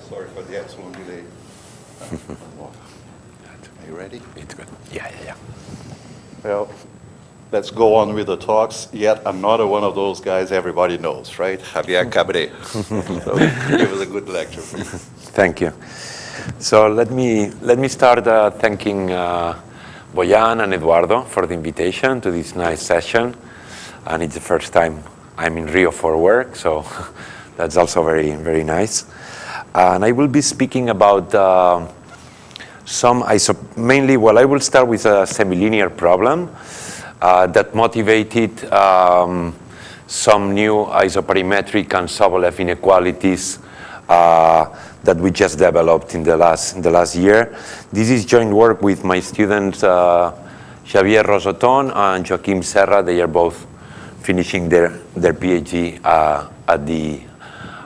Sorry for the excellent delay. Are you ready? It's good. Yeah. Well, let's go on with the talks. Yet another one of those guys everybody knows, right? Xavier Cabre. So give us a good lecture, please. Thank you. So let me start thanking Boyan and Eduardo for the invitation to this nice session. And it's the first time I'm in Rio for work, so that's also very, very nice. And I will be speaking about mainly, well, I will start with a semilinear problem that motivated some new isoperimetric and Sobolev inequalities that we just developed in the last year. This is joint work with my students Xavier Rosoton and Joaquim Serra. They are both finishing their PhD at the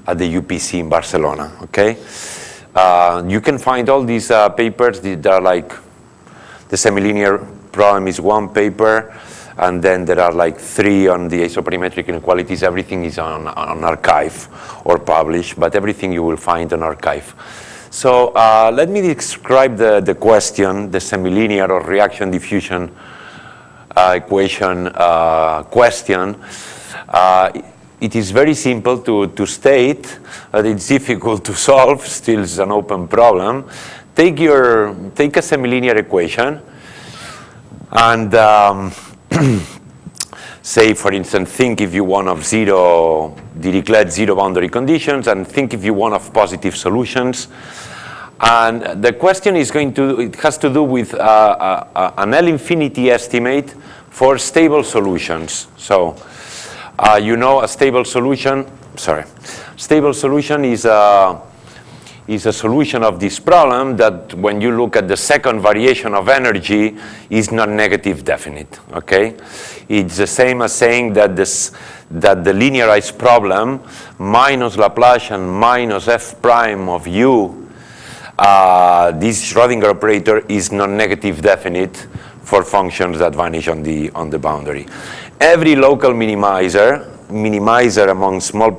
UPC in Barcelona. Okay, you can find all these papers. That are like the semilinear problem is one paper, and then there are like 3 on the isoperimetric inequalities. Everything is on archive or published, but everything you will find on archive. So let me describe the question, the semilinear or reaction diffusion equation question. It is very simple to state, but it's difficult to solve. Still, it's an open problem. Take a semilinear equation, and say, for instance, think if you want of Dirichlet zero boundary conditions, and think if you want of positive solutions. And the question it has to do with an L infinity estimate for stable solutions. So, a stable solution is a solution of this problem that, when you look at the second variation of energy, is not negative definite. Okay, it's the same as saying that the linearized problem minus Laplacian minus f prime of u, this Schrödinger operator is non-negative definite for functions that vanish on the boundary. Every local minimizer among small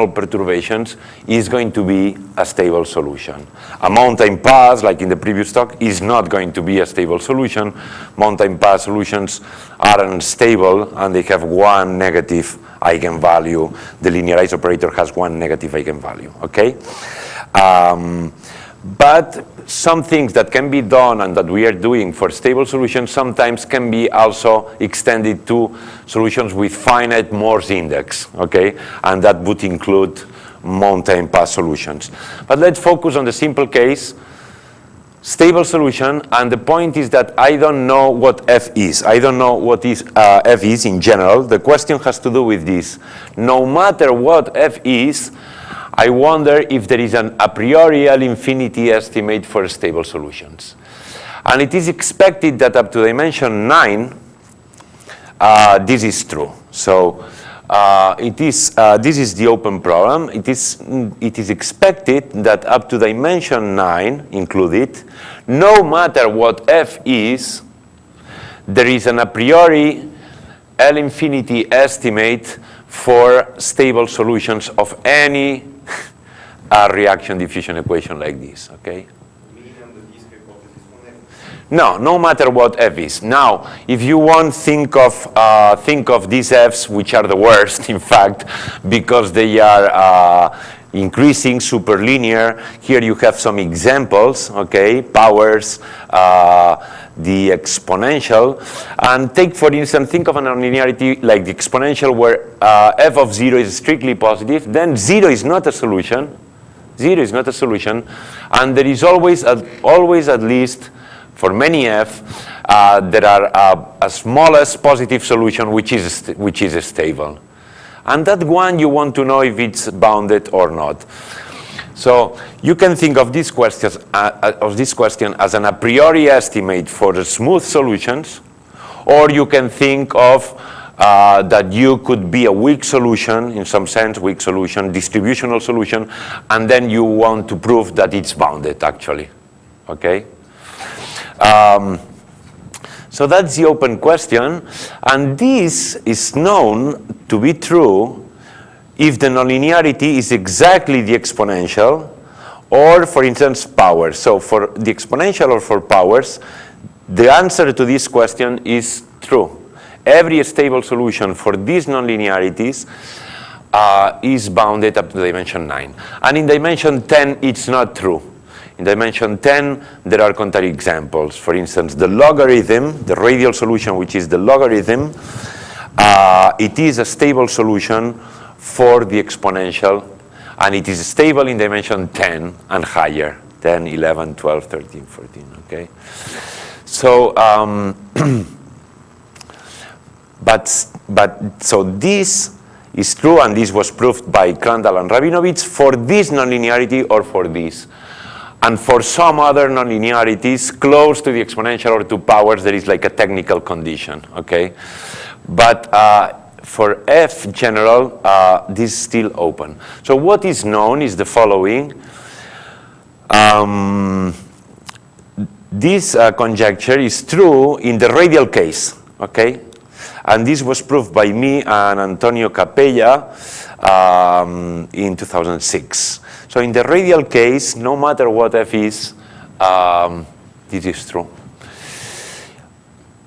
perturbations is going to be a stable solution. A mountain pass, like in the previous talk, is not going to be a stable solution. Mountain pass solutions are unstable, and they have one negative eigenvalue. The linearized operator has one negative eigenvalue. Okay. But some things that can be done and that we are doing for stable solutions sometimes can be also extended to solutions with finite Morse index, okay? And that would include mountain pass solutions. But let's focus on the simple case, stable solution, and the point is that I don't know what f is. I don't know what f is in general. The question has to do with this. No matter what f is, I wonder if there is an a priori L infinity estimate for stable solutions. And it is expected that up to dimension 9, this is true. So this is the open problem. It is expected that up to dimension 9 included, no matter what f is, there is an a priori L infinity estimate for stable solutions of any reaction diffusion equation like this, okay? No matter what f is. Now, if you want, think of these f's, which are the worst, in fact, because they are increasing, superlinear. Here you have some examples, okay? Powers, the exponential, and take, for instance, think of a nonlinearity like the exponential where f of 0 is strictly positive, then 0 is not a solution. 0 is not a solution, and there is always at least, for many f, there are a smallest positive solution which is stable. And that one you want to know if it's bounded or not. So you can think of this question as an a priori estimate for the smooth solutions, or you can think of that you could be a weak solution, in some sense, weak solution, distributional solution, and then you want to prove that it's bounded, actually. Okay? So that's the open question, and this is known to be true if the nonlinearity is exactly the exponential, or, for instance, powers. So for the exponential or for powers, the answer to this question is true. Every stable solution for these nonlinearities is bounded up to dimension 9. And in dimension 10, it's not true. In dimension 10, there are contrary examples. For instance, the logarithm, the radial solution, which is the logarithm, it is a stable solution for the exponential, and it is stable in dimension 10 and higher, 10, 11, 12, 13, 14, okay? So, so this is true, and this was proved by Crandall and Rabinovich for this nonlinearity or for this. And for some other nonlinearities close to the exponential or to powers, there is like a technical condition, okay? But for F general, this is still open. So what is known is the following. This conjecture is true in the radial case, okay? And this was proved by me and Antonio Capella in 2006. So in the radial case, no matter what F is, this is true.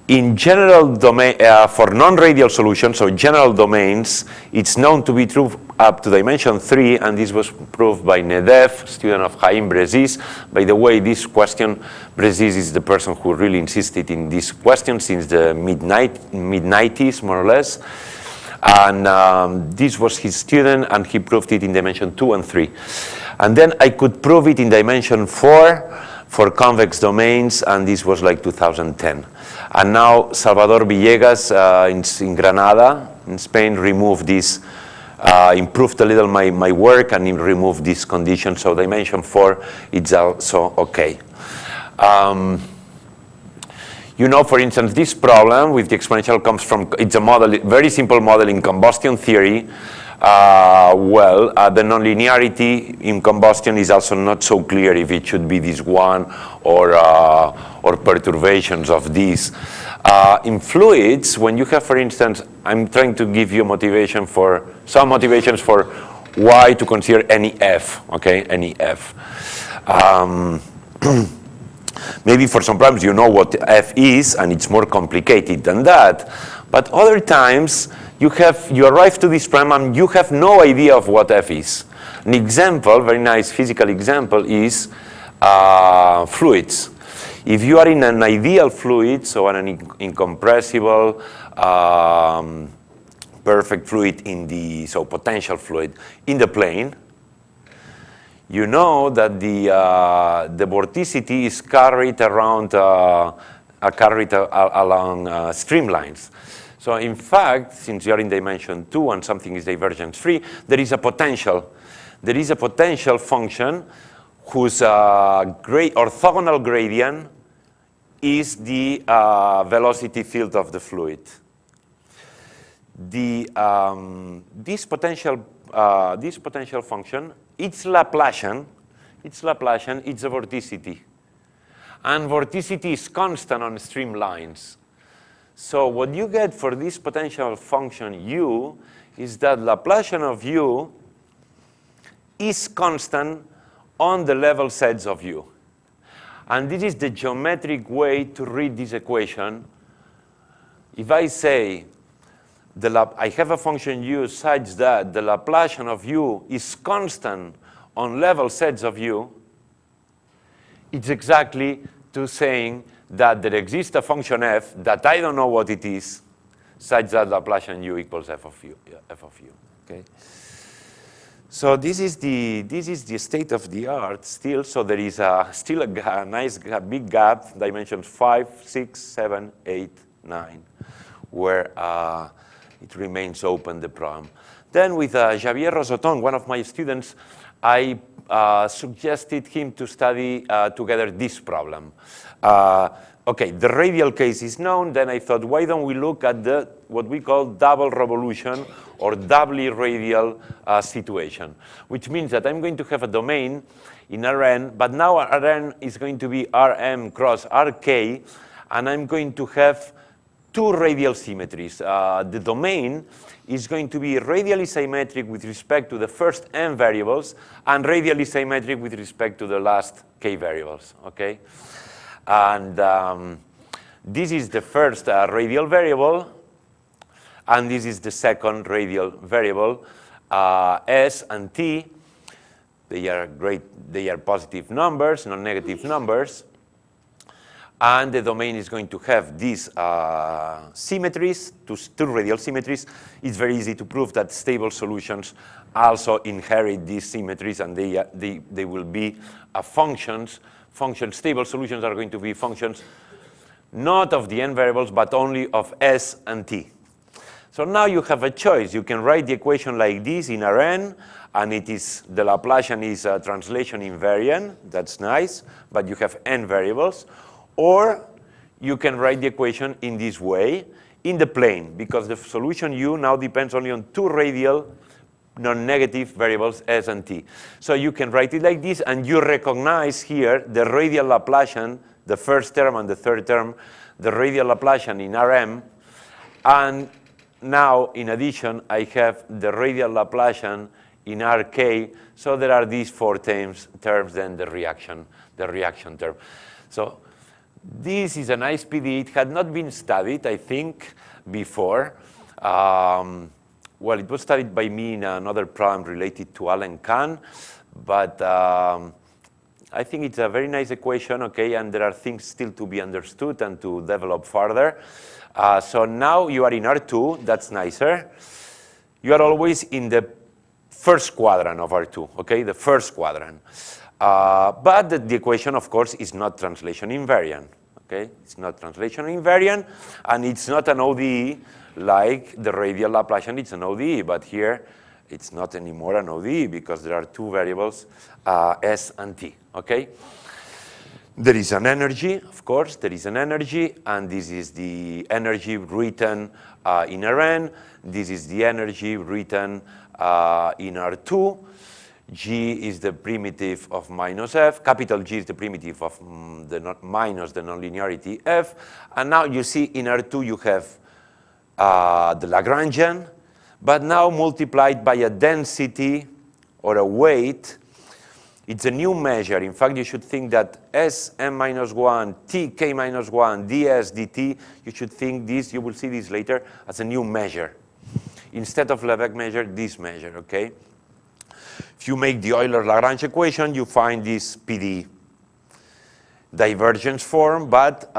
In general domain, for non-radial solutions, so general domains, it's known to be true up to dimension 3, and this was proved by Nedev, student of Haim Brezis. By the way, this question, Brezis is the person who really insisted in this question since the mid-90s, more or less. And this was his student, and he proved it in dimension 2 and 3. And then I could prove it in dimension 4 for convex domains, and this was like 2010. And now Salvador Villegas in Granada, in Spain, removed this, improved a little my work, and he removed this condition. So dimension 4, it's also okay. You know, for instance, this problem with the exponential comes from, it's a model, very simple model in combustion theory. The nonlinearity in combustion is also not so clear if it should be this one or perturbations of these. In fluids, when you have, for instance, I'm trying to give you some motivations for why to consider any F, okay, any F. Maybe for some problems you know what F is, and it's more complicated than that. But other times you arrive to this problem and you have no idea of what F is. An example, very nice physical example, is fluids. If you are in an ideal fluid, so an incompressible, perfect fluid so potential fluid in the plane, you know that the vorticity is carried around, along streamlines. So in fact, since you are in dimension 2 and something is divergence free, there is a potential. There is a potential function whose orthogonal gradient is the velocity field of the fluid. This potential function, it's Laplacian, it's a vorticity. And vorticity is constant on streamlines. So what you get for this potential function u is that Laplacian of u is constant on the level sets of u. And this is the geometric way to read this equation. If I say I have a function u such that the Laplacian of u is constant on level sets of u, it's exactly to saying that there exists a function f that I don't know what it is, such that Laplacian u equals f of u. Okay. So this is the state of the art still. So there is still a nice big gap, dimensions 5, 6, 7, 8, 9, where it remains open, the problem. Then with Xavier Rosoton, one of my students, I suggested him to study together this problem. Okay, the radial case is known. Then I thought, why don't we look at what we call double revolution or doubly radial situation, which means that I'm going to have a domain in Rn, but now Rn is going to be Rm cross Rk, and I'm going to have two radial symmetries. The domain is going to be radially symmetric with respect to the first n variables and radially symmetric with respect to the last k variables, okay? And this is the first radial variable, and this is the second radial variable, s and t. They are positive numbers, non-negative numbers. And the domain is going to have these symmetries, two radial symmetries. It's very easy to prove that stable solutions also inherit these symmetries, and they will be functions. Stable solutions are going to be functions not of the n variables, but only of s and t. So now you have a choice. You can write the equation like this in Rn, and it is the Laplacian is a translation invariant. That's nice, but you have n variables. Or you can write the equation in this way, in the plane, because the solution u now depends only on two radial non-negative variables s and t. So you can write it like this, and you recognize here the radial Laplacian, the first term and the third term, the radial Laplacian in Rm. And now, in addition, I have the radial Laplacian in Rk. So there are these four terms, then the reaction term. So this is a nice PD. It had not been studied, I think, before. Well, it was studied by me in another problem related to Allen Kahn, but I think it's a very nice equation, okay, and there are things still to be understood and to develop further. So now you are in R2, that's nicer. You are always in the first quadrant of R2, okay, the first quadrant. But the equation, of course, is not translation invariant, okay? It's not translation invariant, and it's not an ODE like the radial Laplacian, it's an ODE, but here it's not anymore an ODE because there are two variables, S and T, okay? There is an energy, of course, there is an energy, and this is the energy written in Rn. This is the energy written in R2. G is the primitive of minus f. Capital G is the primitive of minus the nonlinearity f. And now you see in R2 you have the Lagrangian, but now multiplied by a density or a weight. It's a new measure. In fact, you should think that Sm-1, Tk-1, ds, dt, you should think this, you will see this later, as a new measure. Instead of Lebesgue measure, this measure, okay? If you make the Euler-Lagrange equation, you find this PD divergence form, but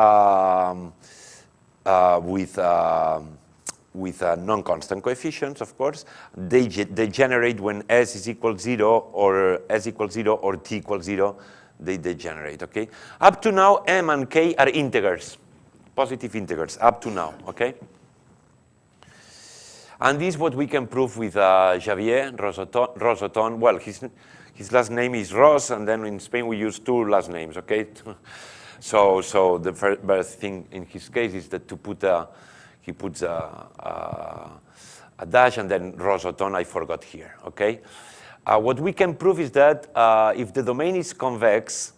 with non-constant coefficients, of course. They degenerate when s is equal 0 or s equals 0 or t equals 0. They degenerate, okay? Up to now, m and k are integers, positive integers, up to now, okay? And this is what we can prove with Xavier Rosoton. Well, his last name is Ros, and then in Spain we use two last names, okay? So the first thing in his case is that he puts a dash and then Rosoton, I forgot here, okay? What we can prove is that if the domain is convex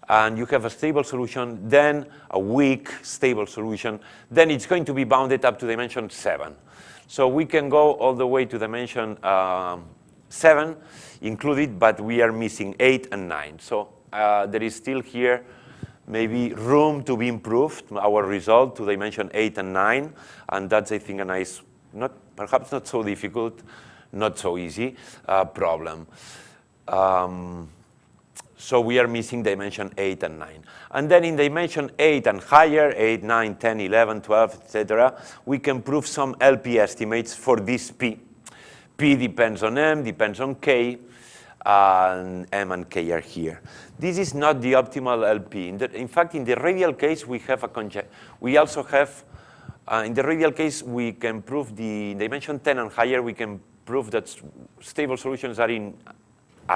and you have a stable solution, then a weak stable solution, then it's going to be bounded up to dimension 7. So we can go all the way to dimension 7 included, but we are missing 8 and 9. So there is still here maybe room to be improved, our result to dimension 8 and 9, and that's, I think, a nice, perhaps not so difficult, not so easy problem. So we are missing dimension 8 and 9. And then in dimension 8 and higher, 8, 9, 10, 11, 12, etc., we can prove some LP estimates for this P. P depends on M, depends on K, and M and K are here. This is not the optimal LP. In fact, in the radial case, we have a conjecture. We also have, in the radial case, we can prove the dimension 10 and higher, we can prove that stable solutions are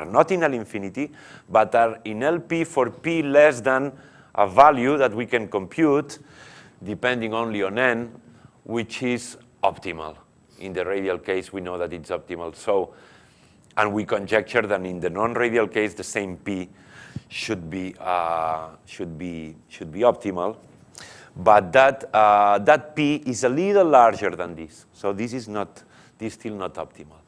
not in L infinity, but are in LP for P less than a value that we can compute, depending only on N, which is optimal. In the radial case, we know that it's optimal. So, and we conjecture that in the non-radial case, the same P should be optimal. but that P is a little larger than this. So this is still not optimal.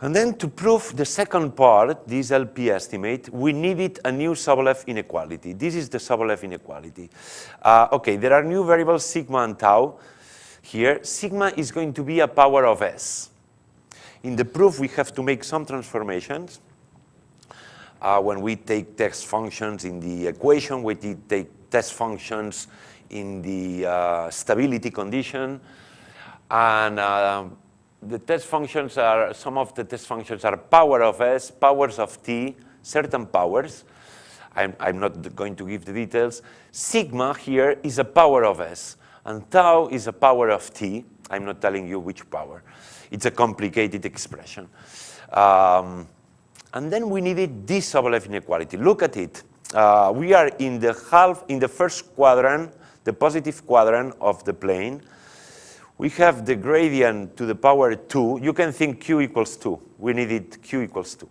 And then to prove the second part, this LP estimate, we needed a new Sobolev inequality. This is the Sobolev inequality. Okay, there are new variables sigma and tau here. Sigma is going to be a power of S. In the proof, we have to make some transformations. When we take test functions in the equation, we take test functions in the stability condition, and the test functions are, some of the test functions are power of S, powers of T, certain powers. I'm not going to give the details. Sigma here is a power of S, and tau is a power of T. I'm not telling you which power. It's a complicated expression. And then we needed this Sobolev inequality. Look at it. We are in the first quadrant, the positive quadrant of the plane. We have the gradient to the power 2. You can think Q equals 2. We needed Q equals 2.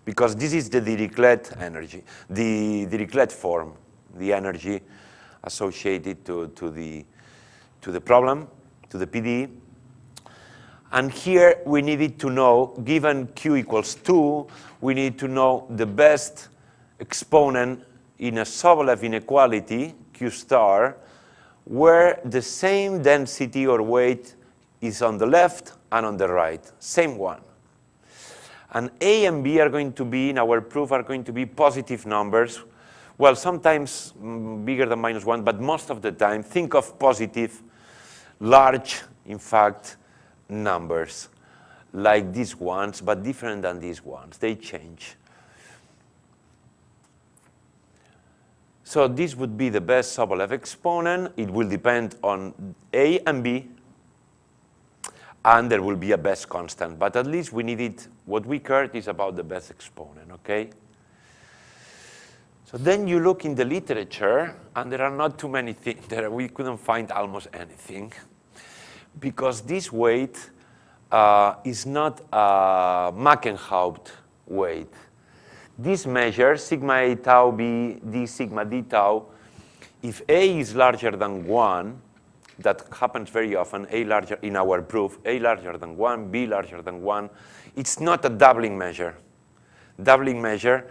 Because this is the Dirichlet energy, the Dirichlet form, the energy associated to the problem, to the PD. And here we needed to know, given Q equals 2, we need to know the best exponent in a Sobolev inequality, Q star, where the same density or weight is on the left and on the right, same one. And A and B are going to be, in our proof, are going to be positive numbers. Well, sometimes bigger than -1, but most of the time, think of positive, large, in fact, numbers, like these ones, but different than these ones. They change. So this would be the best Sobolev exponent. It will depend on A and B, and there will be a best constant. But at least we needed, what we cared is about the best exponent, okay? So then you look in the literature, and there are not too many things. We couldn't find almost anything, because this weight is not a Mackenhaupt weight. This measure, sigma A tau B d sigma d tau, if A is larger than 1, that happens very often, A larger, in our proof, A larger than 1, B larger than 1, it's not a doubling measure. Doubling measure,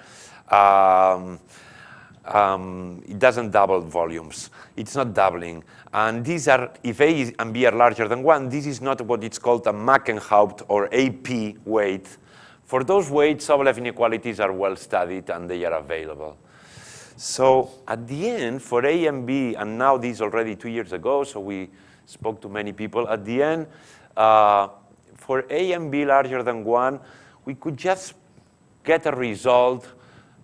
it doesn't double volumes. It's not doubling. And these are, if A and B are larger than 1, this is not what it's called a Mackenhaupt or AP weight. For those weights, Sobolev inequalities are well studied and they are available. So at the end, for A and B, and now this already 2 years ago, so we spoke to many people, at the end, for A and B larger than 1, we could just get a result.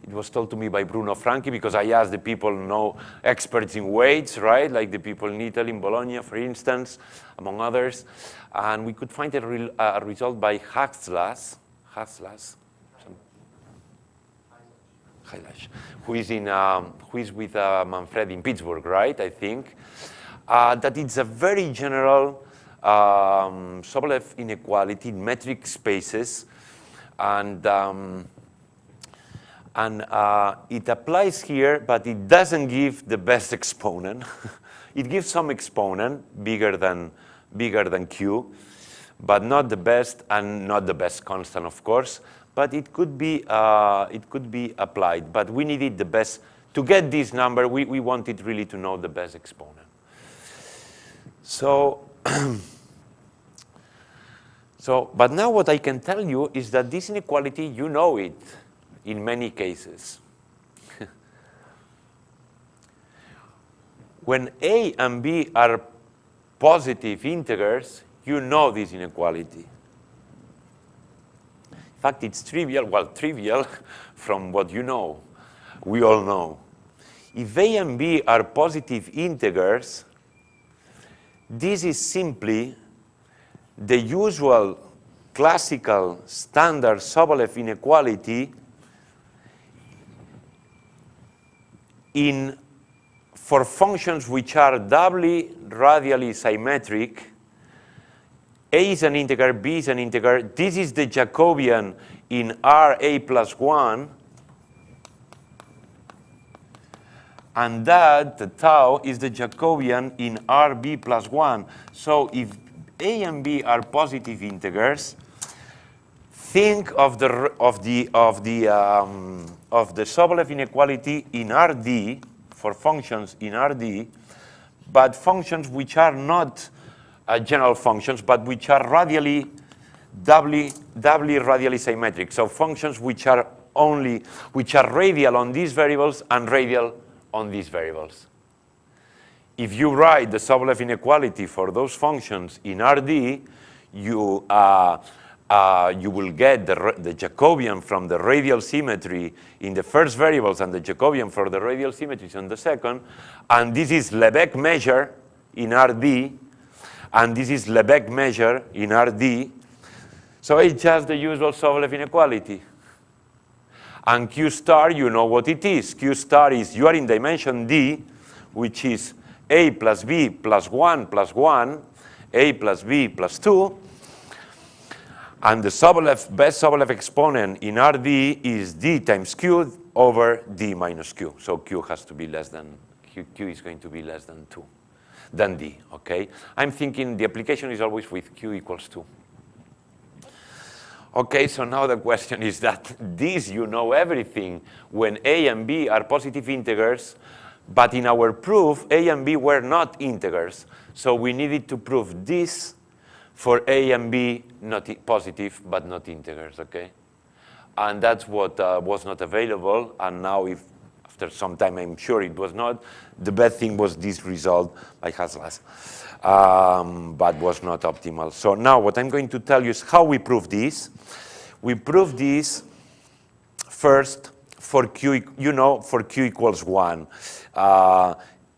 It was told to me by Bruno Franchi, because I asked the people experts in weights, right? Like the people in Italy, in Bologna, for instance, among others. And we could find a result by Haslas, who is with Manfred in Pittsburgh, right? I think that it's a very general Sobolev inequality in metric spaces, and it applies here, but it doesn't give the best exponent. It gives some exponent bigger than Q, but not the best, and not the best constant, of course. But it could be applied. But we needed the best to get this number. We wanted really to know the best exponent. So, but now what I can tell you is that this inequality, you know it in many cases. When A and B are positive integers, you know this inequality. In fact, it's trivial, trivial from what you know. We all know. If A and B are positive integers, this is simply the usual classical standard Sobolev inequality for functions which are doubly radially symmetric. A is an integer, B is an integer. This is the Jacobian in Ra plus 1. And that, the tau, is the Jacobian in RB plus 1. So if A and B are positive integers, think of the Sobolev inequality in RD, for functions in RD, but functions which are not general functions, but which are doubly radially symmetric. So functions which are radial on these variables and radial on these variables. If you write the Sobolev inequality for those functions in RD, you will get the Jacobian from the radial symmetry in the first variables and the Jacobian for the radial symmetries on the second. And this is Lebesgue measure in RD, and this is Lebesgue measure in RD. So it's just the usual Sobolev inequality. And Q star, you know what it is. Q star is you are in dimension D, which is A plus B plus 1 plus 1, A plus B plus 2. And the best Sobolev exponent in RD is D times Q over D minus Q. So Q has to be less than, Q is going to be less than 2, than D, okay? I'm thinking the application is always with Q equals 2. Okay, so now the question is that this, you know everything when A and B are positive integers, but in our proof, A and B were not integers. So we needed to prove this for A and B, not positive, but not integers, okay? And that's what was not available. And now if after some time, I'm sure it was not, the bad thing was this result by Haslas, but was not optimal. So now what I'm going to tell you is how we prove this. We prove this first for Q, for Q equals 1.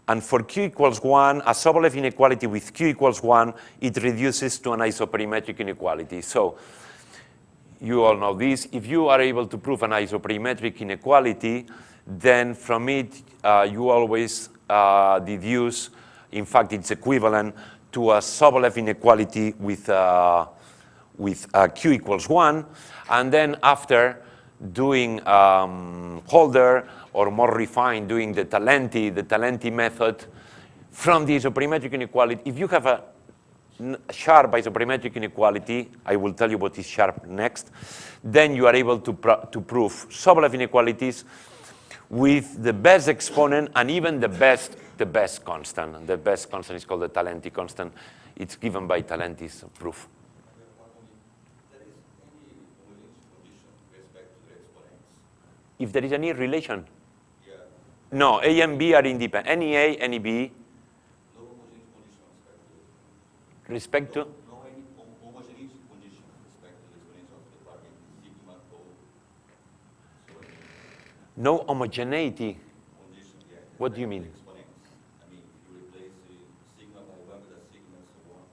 And for Q equals 1, a Sobolev inequality with Q equals 1, it reduces to an isoperimetric inequality. So you all know this. If you are able to prove an isoperimetric inequality, then from it, you always deduce, in fact, it's equivalent to a Sobolev inequality with Q equals 1. And then after doing Holder, or more refined, doing the Talenti method, from the isoperimetric inequality, if you have a sharp isoperimetric inequality, I will tell you what is sharp next, then you are able to prove Sobolev inequalities with the best exponent and even the best constant. And the best constant is called the Talenti constant. It's given by Talenti's proof. If there is any relation? Yeah. No, A and B are independent. Any A, any B. No homogeneous condition respect to? No any homogeneous condition respect to the exponential of the target sigma O. No homogeneity? Condition, yeah. What do you mean? Exponents. I mean, if you replace sigma by lambda sigma and so on.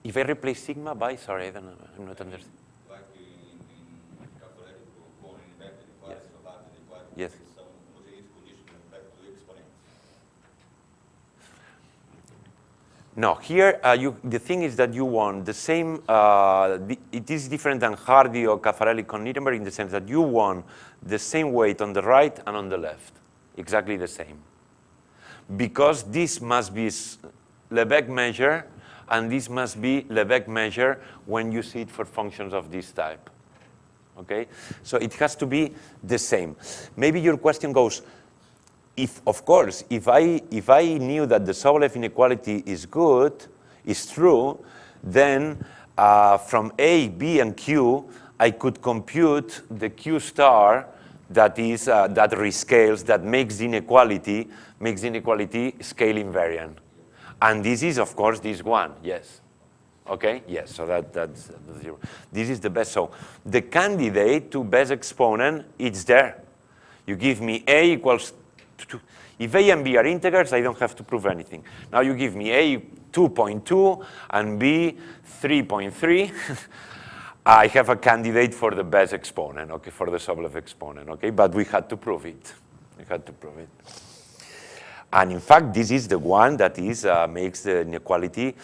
If I replace sigma by, sorry, I'm not understanding. Yes. Some homogeneous condition respect to exponents. No, here the thing is that you want the same. It is different than Hardy or Caffarelli con Nirenberg in the sense that you want the same weight on the right and on the left, exactly the same, because this must be Lebesgue measure, and this must be Lebesgue measure when you see it for functions of this type. Okay, so it has to be the same. Maybe your question goes, of course, if I knew that the Sobolev inequality is true, then from A, B, and Q, I could compute the Q star that is that rescales, that makes the inequality scale invariant, and this is of course this one. Yes. Okay, yes, so that's 0. This is the best. So the candidate to best exponent, it's there. You give me A equals 2. If A and B are integers, I don't have to prove anything. Now you give me A 2.2 and B 3.3. I have a candidate for the best exponent, okay, for the Sobolev exponent, okay? But we had to prove it. And in fact, this is the one that makes the inequality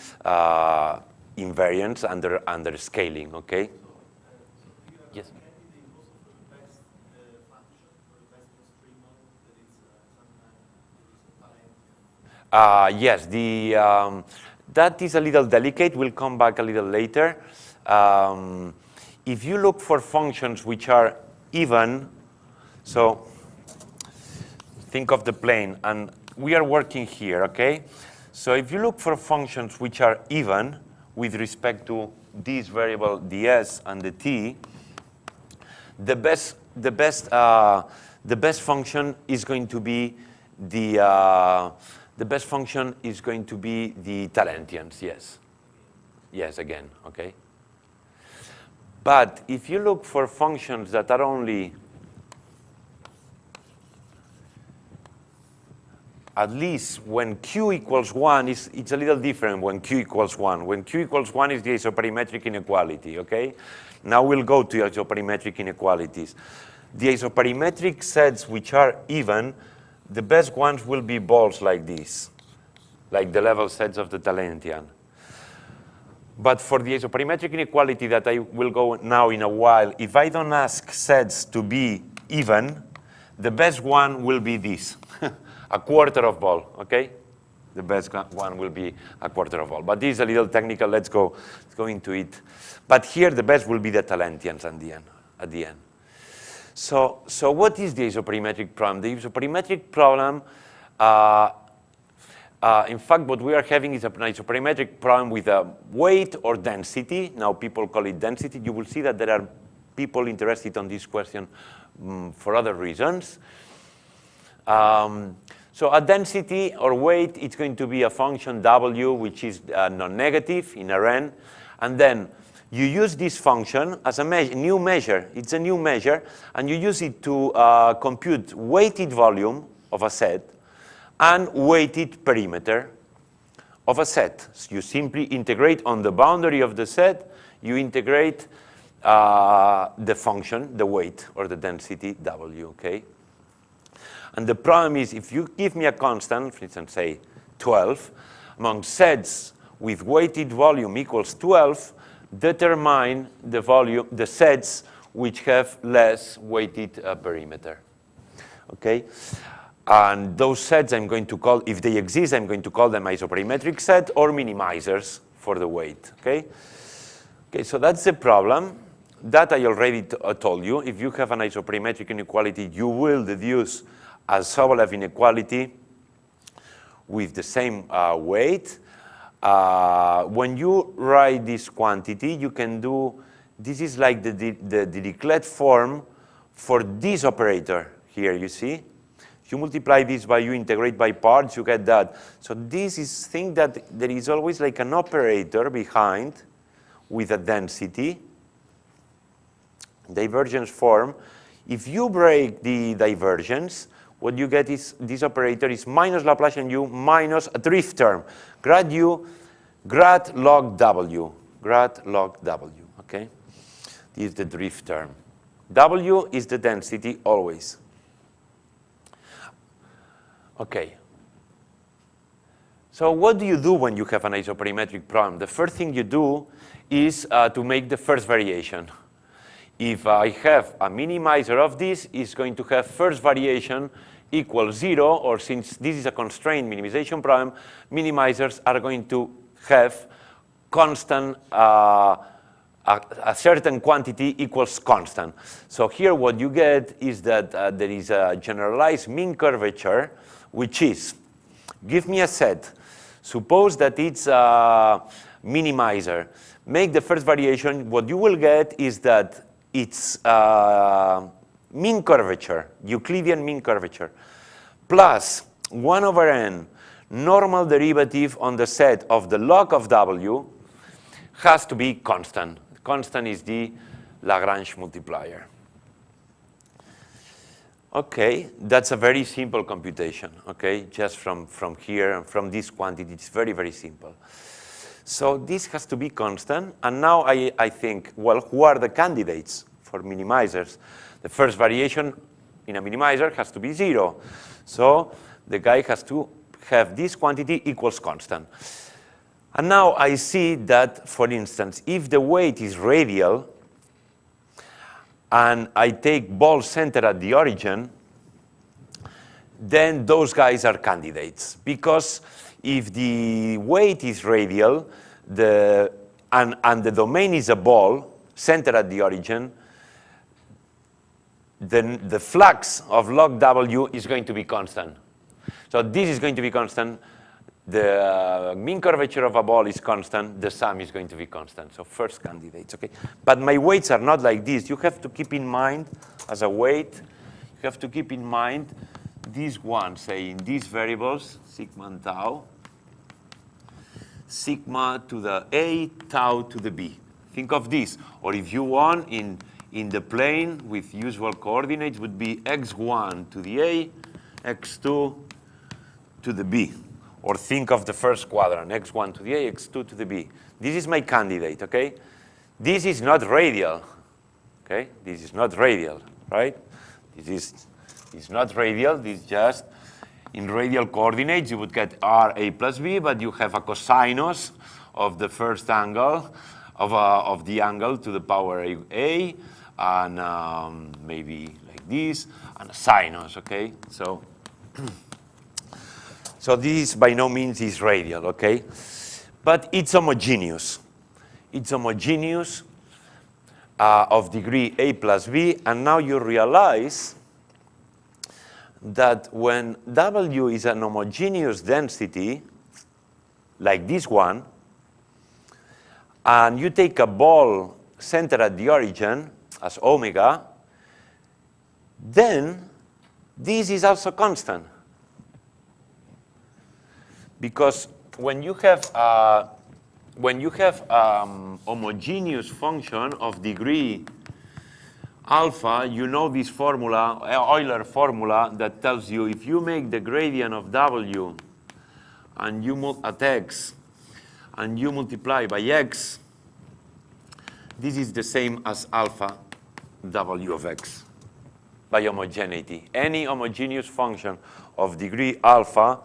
invariance under scaling, okay? Yes. Yes, that is a little delicate. We'll come back a little later. If you look for functions which are even, so think of the plane, and we are working here, okay? So if you look for functions which are even with respect to this variable, ds and the t, the best function is going to be the best function is going to be the Talentians, yes. Yes, again, okay? But if you look for functions that are only at least when q equals 1, it's a little different when q equals 1. When q equals 1 is the isoperimetric inequality, okay? Now we'll go to isoperimetric inequalities. The isoperimetric sets which are even, the best ones will be balls like this, like the level sets of the Talentian. But for the isoperimetric inequality that I will go now in a while, if I don't ask sets to be even, the best one will be this, a quarter of ball, okay? The best one will be a quarter of ball. But this is a little technical, let's go into it. But here the best will be the Talentians at the end. So what is the isoperimetric problem? The isoperimetric problem, in fact, what we are having is an isoperimetric problem with a weight or density. Now people call it density. You will see that there are people interested on this question for other reasons. So a density or weight, it's going to be a function w, which is non-negative in Rn. And then you use this function as a new measure. It's a new measure. And you use it to compute weighted volume of a set and weighted perimeter of a set. So you simply integrate on the boundary of the set, you integrate the function, the weight or the density w, okay? And the problem is if you give me a constant, for instance, say 12, among sets with weighted volume equals 12, determine the sets which have less weighted perimeter, okay? And those sets I'm going to call, if they exist, I'm going to call them isoperimetric set or minimizers for the weight, okay? Okay, so that's the problem. That I already told you. If you have an isoperimetric inequality, you will deduce a Sobolev inequality with the same weight. When you write this quantity, you can do, this is like the Dirichlet form for this operator here, you see? If you multiply this by, you integrate by parts, you get that. So this is thing that there is always like an operator behind with a density, divergence form. If you break the divergence, what you get is this operator is minus Laplacian u minus a drift term, grad u, grad log w, okay? This is the drift term. W is the density always. Okay. So what do you do when you have an isoperimetric problem? The first thing you do is to make the first variation. If I have a minimizer of this, it's going to have first variation equals 0, or since this is a constrained minimization problem, minimizers are going to have constant, a certain quantity equals constant. So here what you get is that there is a generalized mean curvature, which is, give me a set, suppose that it's a minimizer, make the first variation, what you will get is that it's mean curvature, Euclidean mean curvature, plus 1 over n normal derivative on the set of the log of w has to be constant. Constant is the Lagrange multiplier. Okay, that's a very simple computation, okay? Just from here and from this quantity, it's very, very simple. So this has to be constant, and now I think, well, who are the candidates for minimizers? The first variation in a minimizer has to be 0. So the guy has to have this quantity equals constant. And now I see that, for instance, if the weight is radial, and I take ball center at the origin, then those guys are candidates. Because if the weight is radial, and the domain is a ball centered at the origin, then the flux of log W is going to be constant. So this is going to be constant. The mean curvature of a ball is constant. The sum is going to be constant. So first candidates, okay? But my weights are not like this. You have to keep in mind, as a weight, you have to keep in mind these ones, say in these variables, sigma and tau, sigma to the A, tau to the B. Think of this. Or if you want, in the plane with usual coordinates would be x1 to the A, x2 to the B. Or think of the first quadrant, x1 to the A, x2 to the B. This is my candidate, okay? This is not radial, okay? This is not radial, right? This is not radial. This is just in radial coordinates. You would get r a plus b, but you have a cosinus of the first angle of the angle to the power a, and maybe like this, and a sinus, okay? So this by no means is radial, okay? But it's homogeneous. It's homogeneous of degree a plus b, and now you realize that when W is an homogeneous density, like this one, and you take a ball centered at the origin as omega, then this is also constant. Because when you have homogeneous function of degree alpha, you know this formula, Euler formula, that tells you if you make the gradient of W and you at x and you multiply by x, this is the same as alpha W of x by homogeneity. Any homogeneous function of degree alpha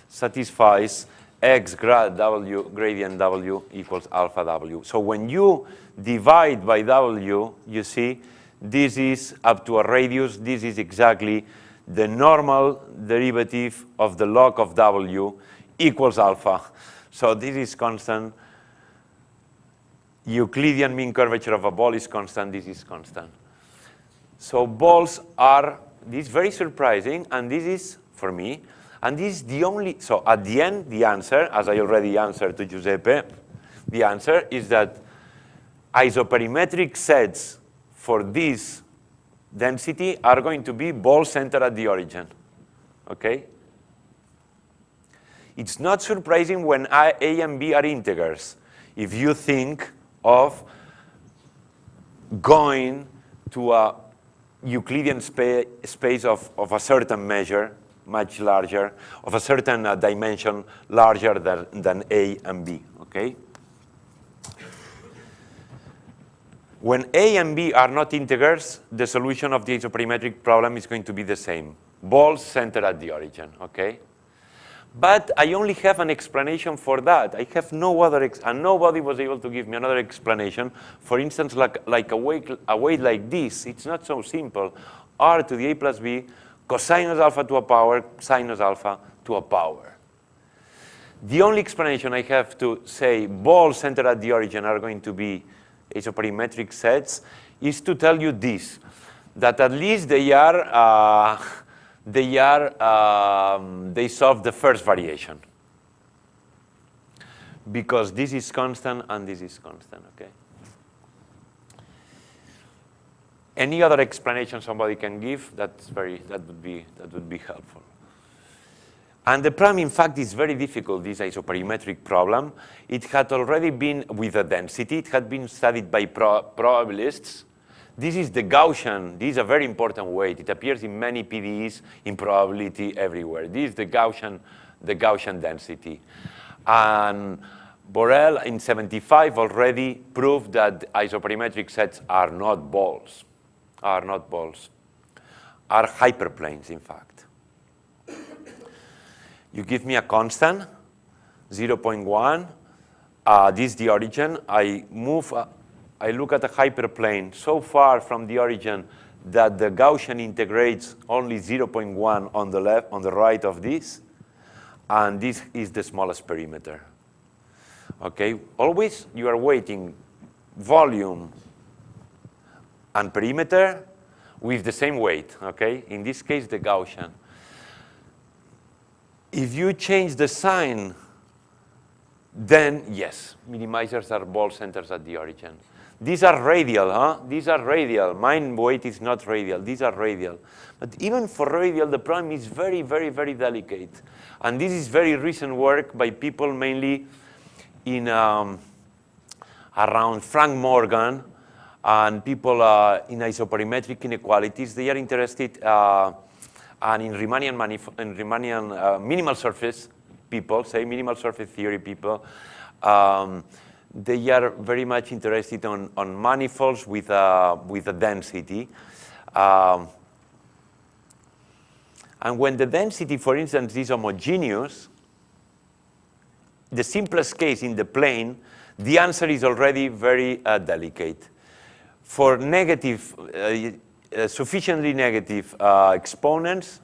satisfies x grad W gradient W equals alpha W. So when you divide by W, you see this is up to a radius. This is exactly the normal derivative of the log of W equals alpha. So this is constant. Euclidean mean curvature of a ball is constant. This is constant. So balls are, this is very surprising, and this is, for me, and this is the only, so at the end, the answer, as I already answered to Giuseppe, the answer is that isoperimetric sets for this density are going to be ball centered at the origin, okay? It's not surprising when A and B are integers. If you think of going to a Euclidean space of a certain measure, much larger, of a certain dimension larger than A and B, okay? When A and B are not integers, the solution of the isoperimetric problem is going to be the same. Balls centered at the origin, okay? But I only have an explanation for that. I have no other, and nobody was able to give me another explanation. For instance, like a weight like this, it's not so simple. R to the A plus B, cosinus alpha to a power, sinus alpha to a power. The only explanation I have to say balls centered at the origin are going to be isoperimetric sets is to tell you this, that at least they solve the first variation. Because this is constant and this is constant, okay? Any other explanation somebody can give, that would be helpful. And the problem, in fact, is very difficult, this isoperimetric problem. It had already been with a density. It had been studied by probabilists. This is the Gaussian. This is a very important weight. It appears in many PDEs, in probability, everywhere. This is the Gaussian density. And Borel, in 75, already proved that isoperimetric sets are not balls. Are hyperplanes, in fact. You give me a constant, 0.1. This is the origin. I look at a hyperplane so far from the origin that the Gaussian integrates only 0.1 on the left, on the right of this, and this is the smallest perimeter. Okay, always you are weighting volume and perimeter with the same weight, okay? In this case, the Gaussian. If you change the sign, then yes, minimizers are ball centers at the origin. These are radial, huh? These are radial. Mine weight is not radial. These are radial. But even for radial, the problem is very, very, very delicate. And this is very recent work by people mainly in around Frank Morgan and people in isoperimetric inequalities. They are interested and in Riemannian minimal surface people, say minimal surface theory people. They are very much interested on manifolds with a density. And when the density, for instance, is homogeneous, the simplest case in the plane, the answer is already very delicate. For negative, sufficiently negative exponents,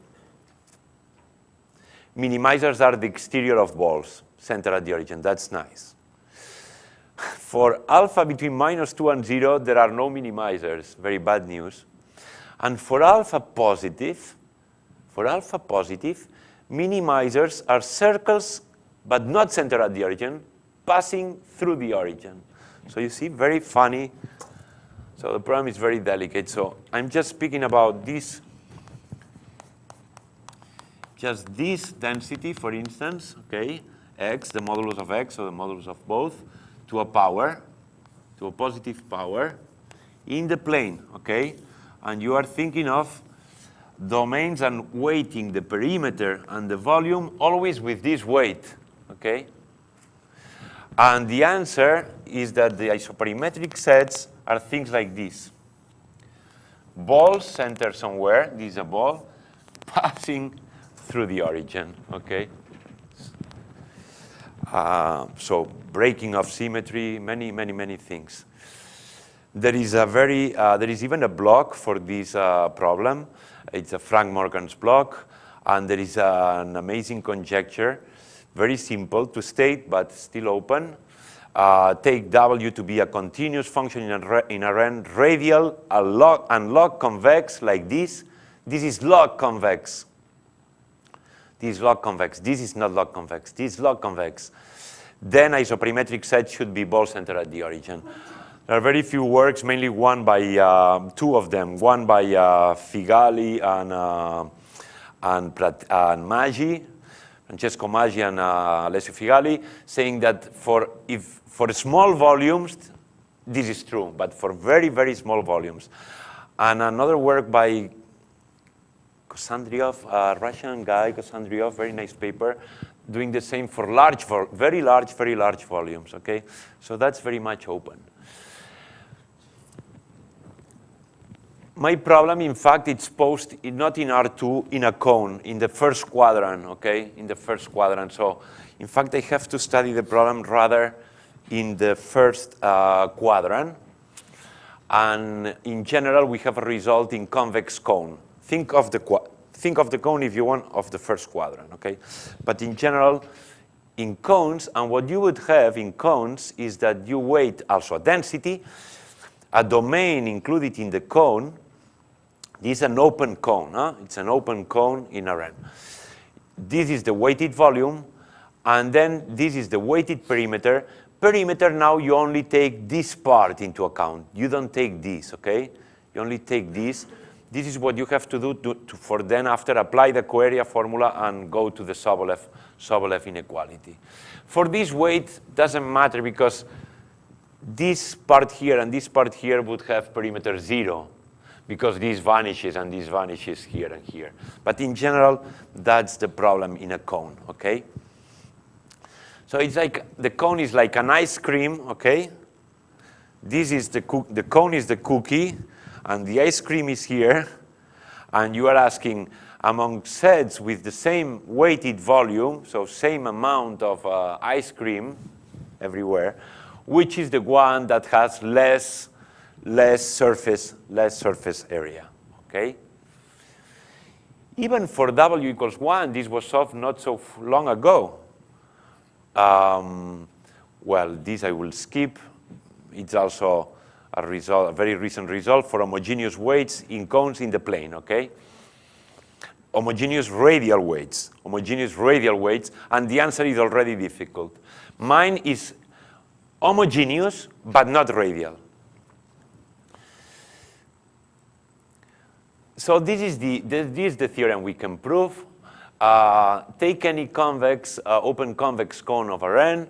minimizers are the exterior of balls, center at the origin. That's nice. For alpha between -2 and 0, there are no minimizers, very bad news. And for alpha positive, minimizers are circles, but not centered at the origin, passing through the origin. So you see, very funny. So the problem is very delicate. So I'm just speaking about this, just this density, for instance, okay, x, the modulus of x, or the modulus of both, to a power, to a positive power, in the plane, okay? And you are thinking of domains and weighting the perimeter and the volume always with this weight, okay? And the answer is that the isoperimetric sets are things like this. Balls centered somewhere, this is a ball, passing through the origin, okay? So breaking of symmetry, many, many, many things. There is even a block for this problem. It's a Frank Morgan's block, and there is an amazing conjecture, very simple to state, but still open. Take W to be a continuous function in a Rn, radial, and log convex like this. This is log convex. This is log convex. This is not log convex. This is log convex. Then isoperimetric set should be ball center at the origin. There are very few works, mainly one by two of them, one by Figali and Maggi, Francesco Maggi and Alessio Figali, saying that for small volumes, this is true, but for very, very small volumes. And another work by Kosandriov, a Russian guy, Kosandriov, very nice paper, doing the same for very large volumes, okay? So that's very much open. My problem, in fact, it's posed not in R2, in a cone, in the first quadrant, okay? In the first quadrant. So, in fact, I have to study the problem rather in the first quadrant. And in general, we have a result in convex cone. Think of the cone, if you want, of the first quadrant, okay? But in general, in cones, and what you would have in cones is that you weight also a density, a domain included in the cone. This is an open cone, huh? It's an open cone in Rn. This is the weighted volume, and then this is the weighted perimeter. Perimeter, now you only take this part into account. You don't take this, okay? You only take this. This is what you have to do for then after apply the co-area formula and go to the Sobolev inequality. For this weight, doesn't matter because this part here and this part here would have perimeter 0 because this vanishes and this vanishes here and here. But in general, that's the problem in a cone, okay? So it's like, the cone is like an ice cream, okay? This is the cone is the cookie, and the ice cream is here, and you are asking among sets with the same weighted volume, so same amount of ice cream everywhere, which is the one that has less surface area, okay? Even for w equals 1, this was solved not so long ago. Well, this I will skip. It's also a result, a very recent result for homogeneous weights in cones in the plane, okay? Homogeneous radial weights, and the answer is already difficult. Mine is homogeneous, but not radial. So this is the theorem we can prove. Take any convex, open convex cone over N,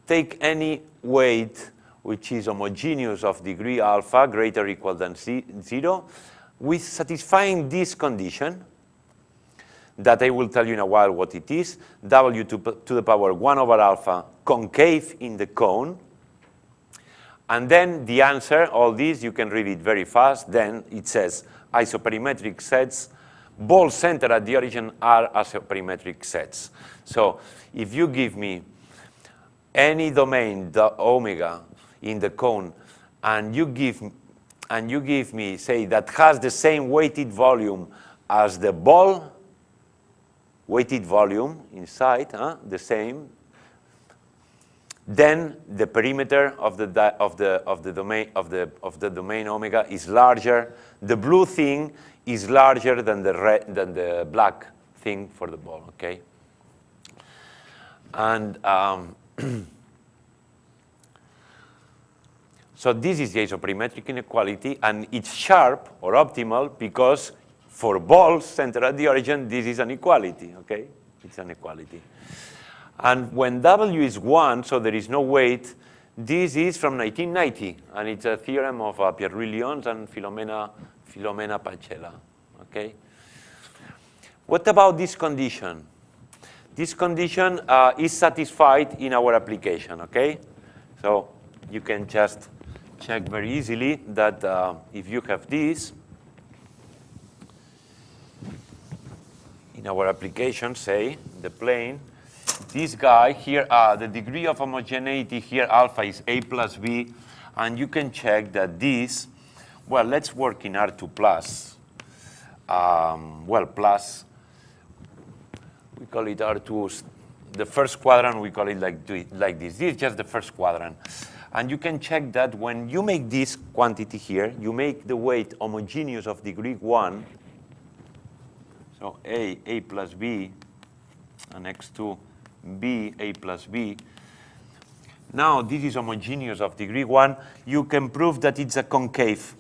take any weight which is homogeneous of degree alpha greater or equal than 0, with satisfying this condition, that I will tell you in a while what it is, w to the power 1 over alpha concave in the cone. And then the answer, all this, you can read it very fast. Then it says isoperimetric sets, ball center at the origin are isoperimetric sets. So if you give me any domain, the omega, in the cone, and you give me, say, that has the same weighted volume as the ball, weighted volume inside, the same, then the perimeter of the domain omega is larger. The blue thing is larger than the black thing for the ball. Okay. And so this is the isoperimetric inequality, and it's sharp or optimal because for balls centered at the origin, this is an equality. Okay, it's an equality. And when W is 1, so there is no weight, this is from 1990, and it's a theorem of Pierre-Louis Lyons and Filomena Pancella. Okay. What about this condition? This condition is satisfied in our application. Okay, so you can just check very easily that if you have this in our application, say the plane. This guy here, the degree of homogeneity here, alpha is A plus B, and you can check that this, well, let's work in R2 plus. Plus, we call it R2, the first quadrant, we call it like this. This is just the first quadrant. And you can check that when you make this quantity here, you make the weight homogeneous of degree 1, so A plus B, and X2, B, A plus B. Now this is homogeneous of degree 1. You can prove that it's a concave.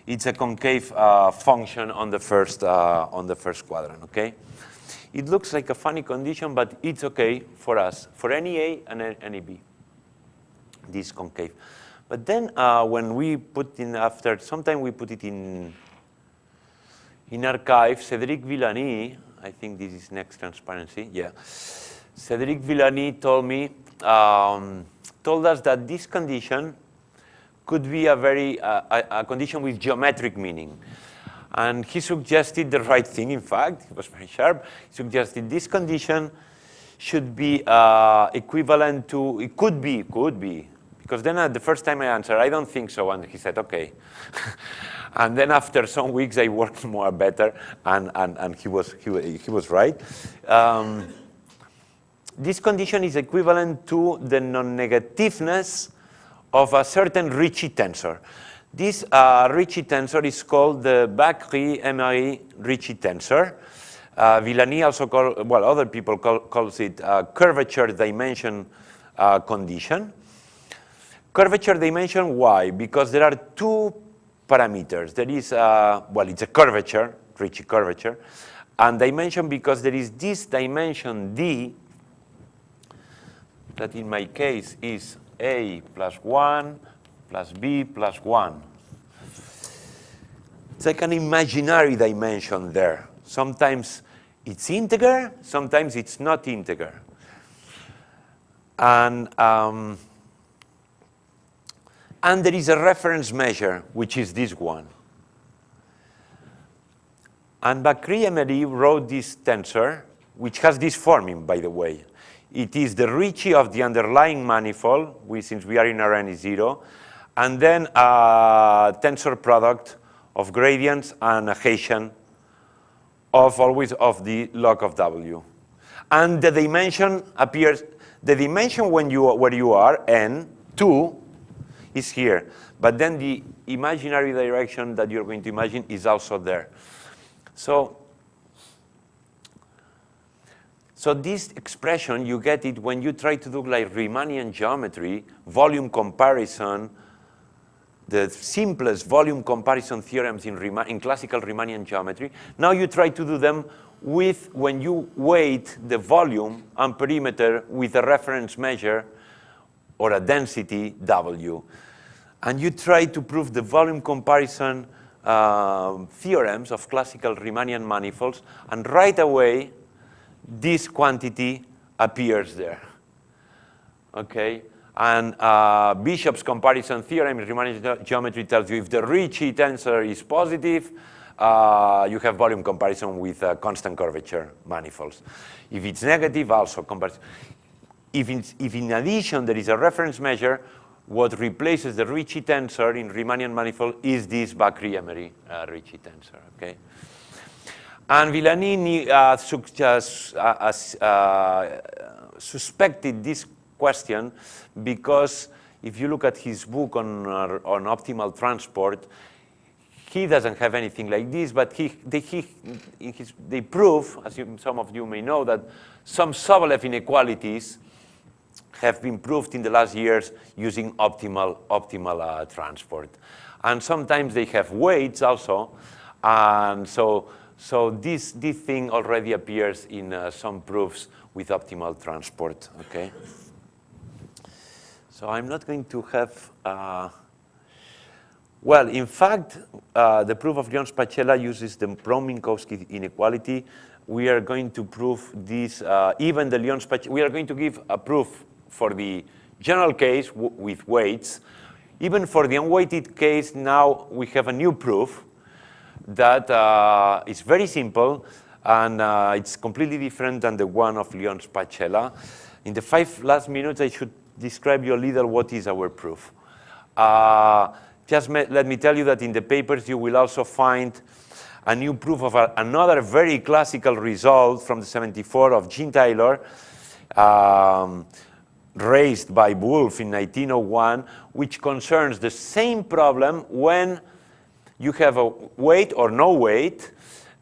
It's a concave function on the first quadrant. Okay. It looks like a funny condition, but it's okay for us for any A and any B. This concave. But then when we put in after some time, we put it in archive. Cédric Villani, I think this is next transparency. Yeah. Cédric Villani told us that this condition could be a condition with geometric meaning. And he suggested the right thing, in fact. He was very sharp. He suggested this condition should be equivalent to, it could be. Because then the first time I answered, I don't think so. And he said, okay. And then after some weeks, I worked better, and he was right. This condition is equivalent to the non-negativeness of a certain Ricci tensor. This Ricci tensor is called the Bacri-Emery-Ricci tensor. Villani also other people calls it curvature dimension condition. Curvature dimension, why? Because there are two parameters. There is, it's a curvature, Ricci curvature, and dimension because there is this dimension D, that in my case is A plus 1 plus B plus 1. It's like an imaginary dimension there. Sometimes it's integer, sometimes it's not integer. And there is a reference measure, which is this one. And Bacri-Emery wrote this tensor, which has this forming, by the way. It is the Ricci of the underlying manifold, since we are in Rn is 0, and then a tensor product of gradients and a Hessian of always of the log of W. And the dimension appears, the dimension where you are, n, 2, is here. But then the imaginary direction that you're going to imagine is also there. So this expression, you get it when you try to do like Riemannian geometry, volume comparison, the simplest volume comparison theorems in classical Riemannian geometry. Now you try to do them with, when you weight the volume and perimeter with a reference measure or a density W. And you try to prove the volume comparison theorems of classical Riemannian manifolds, and right away, this quantity appears there, okay? And Bishop's comparison theorem in Riemannian geometry tells you if the Ricci tensor is positive, you have volume comparison with constant curvature manifolds. If it's negative, also comparison. If in addition there is a reference measure, what replaces the Ricci tensor in Riemannian manifold is this Bakry-Emery Ricci tensor, okay? And Villanini suspected this question because if you look at his book on optimal transport, he doesn't have anything like this, but they prove, as some of you may know, that some Sobolev inequalities have been proved in the last years using optimal transport. And sometimes they have weights also, and so this thing already appears in some proofs with optimal transport, okay? So I'm not going to have, well, in fact, the proof of Jones-Pacella uses the Brown-Minkowski inequality. We are going to prove this, even the Jones-Pacella, we are going to give a proof for the general case with weights. Even for the unweighted case, now we have a new proof that is very simple, and it's completely different than the one of Jones-Pacella. In the 5 last minutes, I should describe you a little what is our proof. Just let me tell you that in the papers you will also find a new proof of another very classical result from the 74 of Jean Taylor, raised by Wolff in 1901, which concerns the same problem when you have a weight or no weight,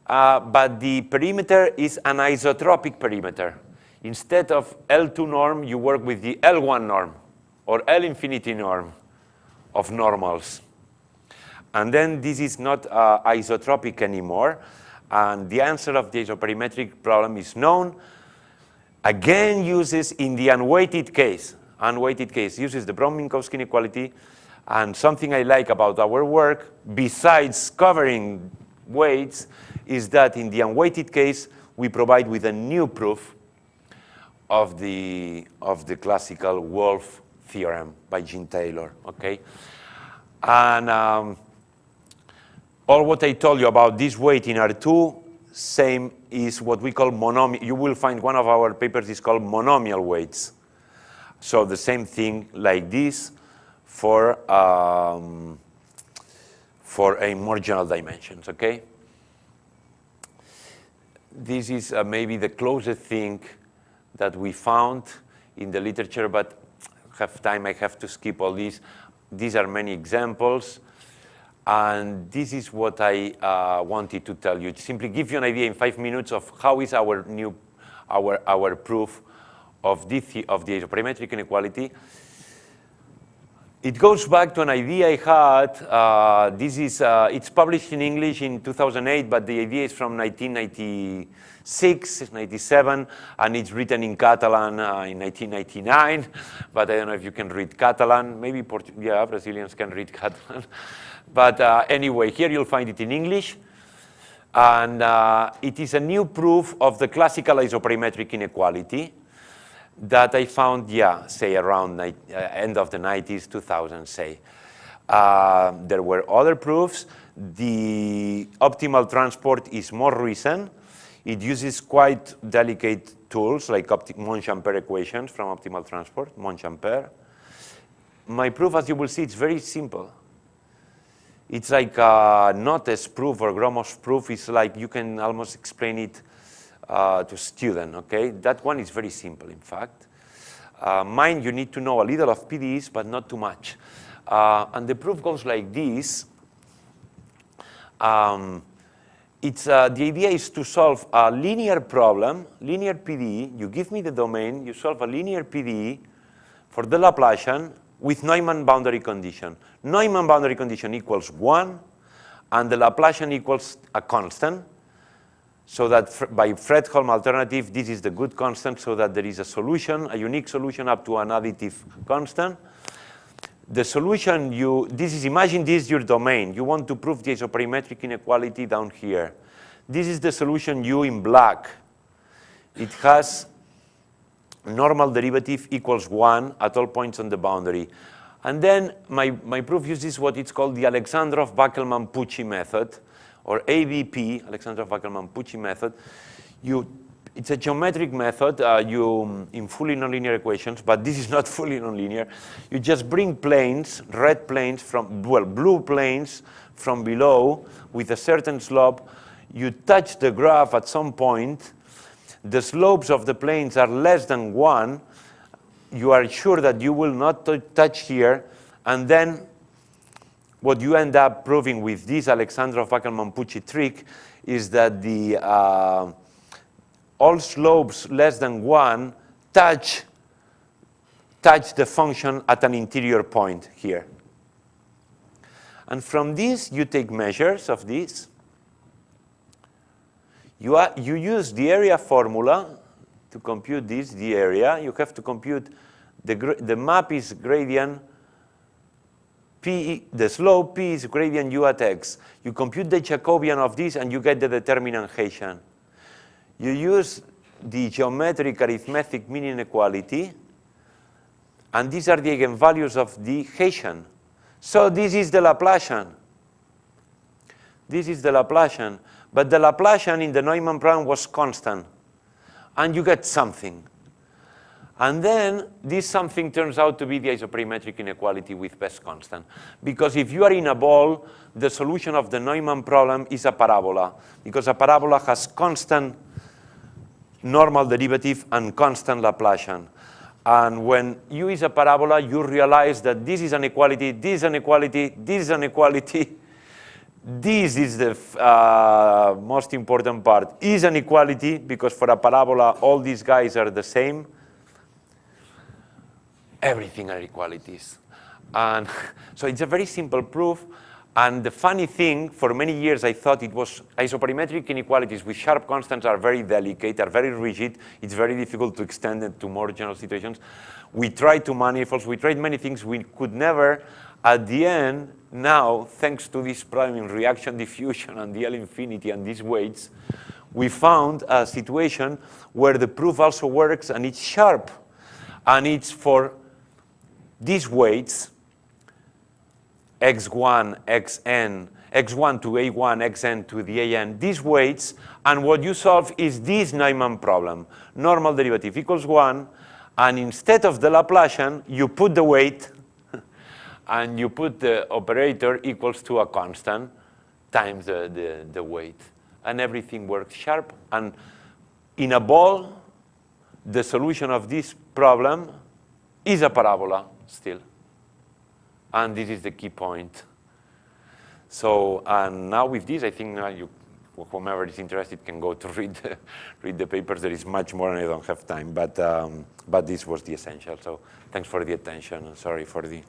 but the perimeter is an isotropic perimeter. Instead of L2 norm, you work with the L1 norm or L infinity norm of normals. And then this is not isotropic anymore, and the answer of the isoperimetric problem is known. Again, uses in the unweighted case, uses the Brown-Minkowski inequality, and something I like about our work, besides covering weights, is that in the unweighted case, we provide with a new proof of the classical Wolff theorem by Jean Taylor, okay? And all what I told you about this weight in R2, same is what we call monomial. You will find one of our papers is called monomial weights. So the same thing like this for a more general dimensions, okay? This is maybe the closest thing that we found in the literature, but have time, I have to skip all these. These are many examples. And this is what I wanted to tell you. Simply give you an idea in 5 minutes of how is our proof of the isoperimetric inequality. It goes back to an idea I had. It's published in English in 2008, but the idea is from 1996, 97, and it's written in Catalan in 1999. But I don't know if you can read Catalan. Maybe Brazilians can read Catalan. But anyway, here you'll find it in English. And it is a new proof of the classical isoperimetric inequality that I found, say around end of the 90s, 2000, say. There were other proofs. The optimal transport is more recent. It uses quite delicate tools like Monchampère equations from optimal transport, Monchampère. My proof, as you will see, it's very simple. It's like Notes proof or Gromov proof. It's like you can almost explain it to a student, okay? That one is very simple, in fact. Mine, you need to know a little of PDEs, but not too much. And the proof goes like this. The idea is to solve a linear problem, linear PDE. You give me the domain, you solve a linear PDE for the Laplacian with Neumann boundary condition. Neumann boundary condition equals 1, and the Laplacian equals a constant. So that by Fredholm alternative, this is the good constant, so that there is a solution, a unique solution up to an additive constant. The solution imagine this is your domain. You want to prove the isoperimetric inequality down here. This is the solution U in black. It has normal derivative equals 1 at all points on the boundary. And then my proof uses what it's called the Alexandrov-Backelman-Pucci method, or ABP, Alexandrov-Backelman-Pucci method. It's a geometric method in fully nonlinear equations, but this is not fully nonlinear. You just bring planes, red planes blue planes from below with a certain slope. You touch the graph at some point. The slopes of the planes are less than 1. You are sure that you will not touch here. And then what you end up proving with this Alexandrov-Backelman-Pucci trick is that all slopes less than 1 touch the function at an interior point here. And from this, you take measures of this. You use the area formula to compute this, the area. You have to compute the map is gradient P, the slope P is gradient U at X. You compute the Jacobian of this, and you get the determinant Hessian. You use the geometric arithmetic mean inequality, and these are the eigenvalues of the Hessian. So this is the Laplacian. This is the Laplacian. But the Laplacian in the Neumann problem was constant. And you get something. And then this something turns out to be the isoperimetric inequality with best constant. Because if you are in a ball, the solution of the Neumann problem is a parabola. Because a parabola has constant normal derivative and constant Laplacian. And when U is a parabola, you realize that this is an equality, this is an equality, this is an equality. This is the most important part. Is an equality, because for a parabola, all these guys are the same. Everything are equalities. And so it's a very simple proof. And the funny thing, for many years I thought it was isoperimetric inequalities with sharp constants are very delicate, are very rigid. It's very difficult to extend it to more general situations. We tried to manifolds, we tried many things. We could never, at the end, now, thanks to this problem in reaction diffusion and the L infinity and these weights, we found a situation where the proof also works and it's sharp. And it's for these weights, x1, xn, x1 to a1, xn to the an, these weights, and what you solve is this Neumann problem. Normal derivative equals 1, and instead of the Laplacian, you put the weight, and you put the operator equals to a constant times the weight. And everything works sharp. And in a ball, the solution of this problem is a parabola still. And this is the key point. So, and now with this, I think whomever is interested can go to read the papers. There is much more, and I don't have time. But this was the essential. So thanks for the attention. Sorry for the